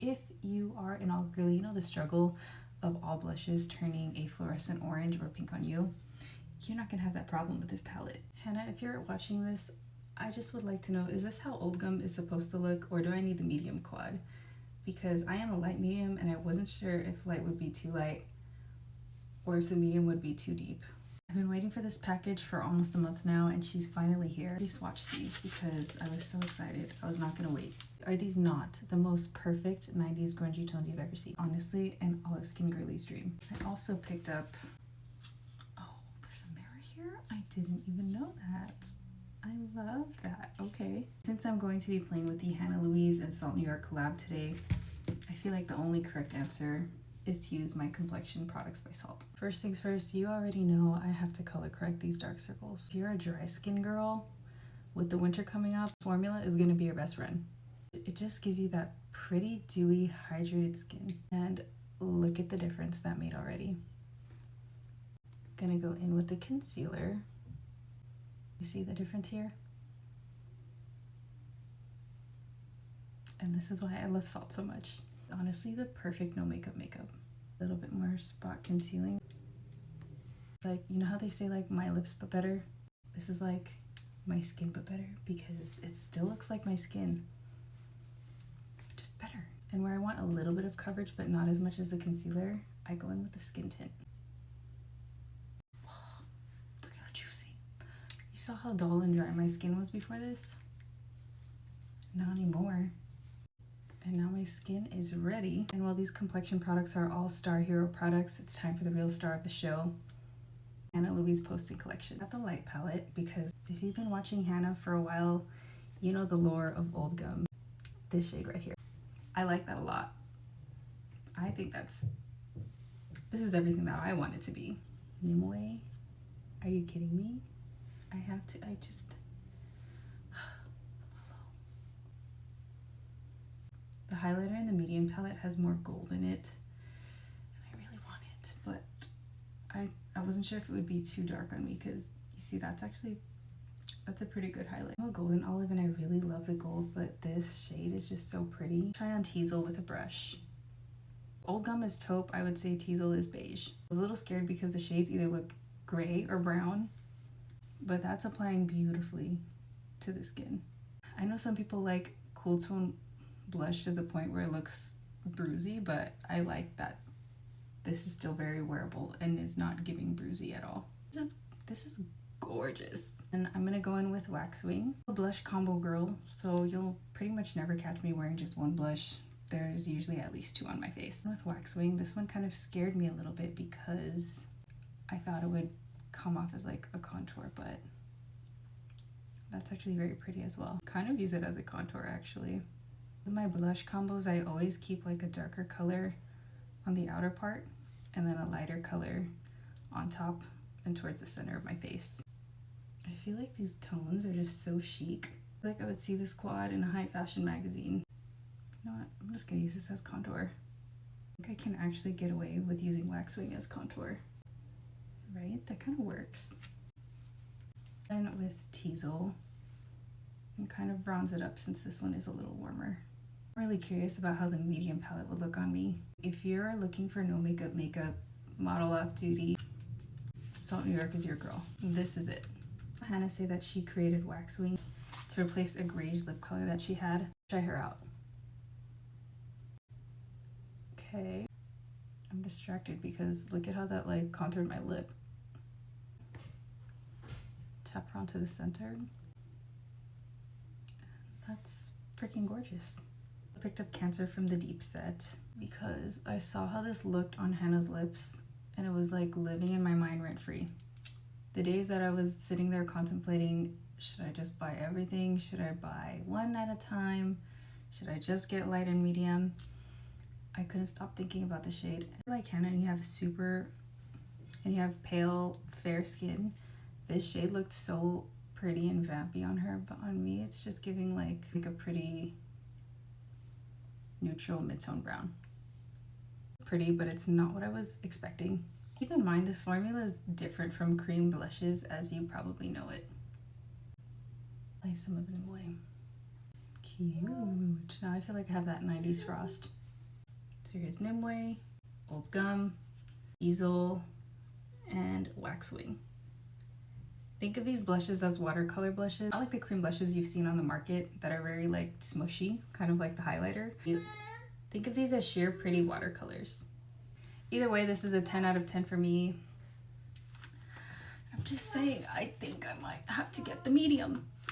If you are an all girly, you know the struggle of all blushes turning a fluorescent orange or pink on you, you're not gonna have that problem with this palette. Hannah, if you're watching this, I just would like to know, is this how Old Gum is supposed to look, or do I need the medium quad? Because I am a light medium and I wasn't sure if light would be too light or if the medium would be too deep. I've been waiting for this package for almost a month now and she's finally here. I swatched these because I was so excited. I was not gonna wait. Are these not the most perfect 90s grungy tones you've ever seen? Honestly, an olive skin girly's dream. I also picked up, oh, there's a mirror here? I didn't even know that. I love that. Okay. Since I'm going to be playing with the Hannah Louise and Salt New York collab today, I feel like the only correct answer is to use my complexion products by Salt. First things first, you already know I have to color correct these dark circles. If you're a dry skin girl, with the winter coming up, formula is gonna be your best friend. It just gives you that pretty dewy, hydrated skin. And look at the difference that made already. Gonna go in with the concealer. You see the difference here? And this is why I love Salt so much. Honestly, the perfect no makeup makeup. A little bit more spot concealing. Like, you know how they say like my lips but better? This is like my skin but better because it still looks like my skin, just better. And where I want a little bit of coverage but not as much as the concealer, I go in with the skin tint. Whoa, look how juicy. You saw how dull and dry my skin was before this? Not anymore. And now my skin is ready. And while these complexion products are all Star Hero products, it's time for the real star of the show, Hannah Louise Poston collection. Got the light palette because if you've been watching Hannah for a while, you know the lore of Old Gum. This shade right here. I like that a lot. I think this is everything that I want it to be. Nimue? Are you kidding me? The highlighter in the medium palette has more gold in it, and I really want it, but I wasn't sure if it would be too dark on me because you see that's a pretty good highlight. I'm a golden olive and I really love the gold, but this shade is just so pretty. Try on Teasel with a brush. Old Gum is taupe, I would say Teasel is beige. I was a little scared because the shades either looked gray or brown, but that's applying beautifully to the skin. I know some people like cool tone blush to the point where it looks bruisey, but I like that this is still very wearable and is not giving bruisey at all. This is gorgeous. And I'm gonna go in with Wax Wing, a blush combo girl, so you'll pretty much never catch me wearing just one blush. There's usually at least two on my face. With Wax Wing, this one kind of scared me a little bit because I thought it would come off as like a contour, but that's actually very pretty as well. Kind of use it as a contour actually. With my blush combos, I always keep like a darker color on the outer part and then a lighter color on top and towards the center of my face. I feel like these tones are just so chic. I feel like I would see this quad in a high fashion magazine. You know what? I'm just gonna use this as contour. I think I can actually get away with using Wax Wing as contour. Right? That kind of works. And with Teasel, and kind of bronze it up since this one is a little warmer. I'm really curious about how the medium palette would look on me. If you're looking for no makeup model off duty, Salt New York is your girl. This is it. Hannah say that she created Wax Wing to replace a grayish lip color that she had. Try her out. Okay. I'm distracted because look at how that like contoured my lip. Tap her onto the center. That's freaking gorgeous. I picked up Cancer from the Deep set because I saw how this looked on Hannah's lips and it was like living in my mind rent-free. The days that I was sitting there contemplating, should I just buy everything? Should I buy one at a time? Should I just get light and medium? I couldn't stop thinking about the shade. Like Hannah, and you have pale, fair skin. This shade looked so pretty and vampy on her, but on me it's just giving like a pretty neutral mid-tone brown. Pretty, but it's not what I was expecting. Keep in mind this formula is different from cream blushes as you probably know it. Apply some of them away. Cute. Now I feel like I have that 90s frost. So here's Nimue, Old Gum, Easel, and Waxwing. Think of these blushes as watercolor blushes, not like the cream blushes you've seen on the market that are very like smushy, kind of like the highlighter. Think of these as sheer pretty watercolors. Either way, this is a 10 out of 10 for me. I'm just saying, I think I might have to get the medium.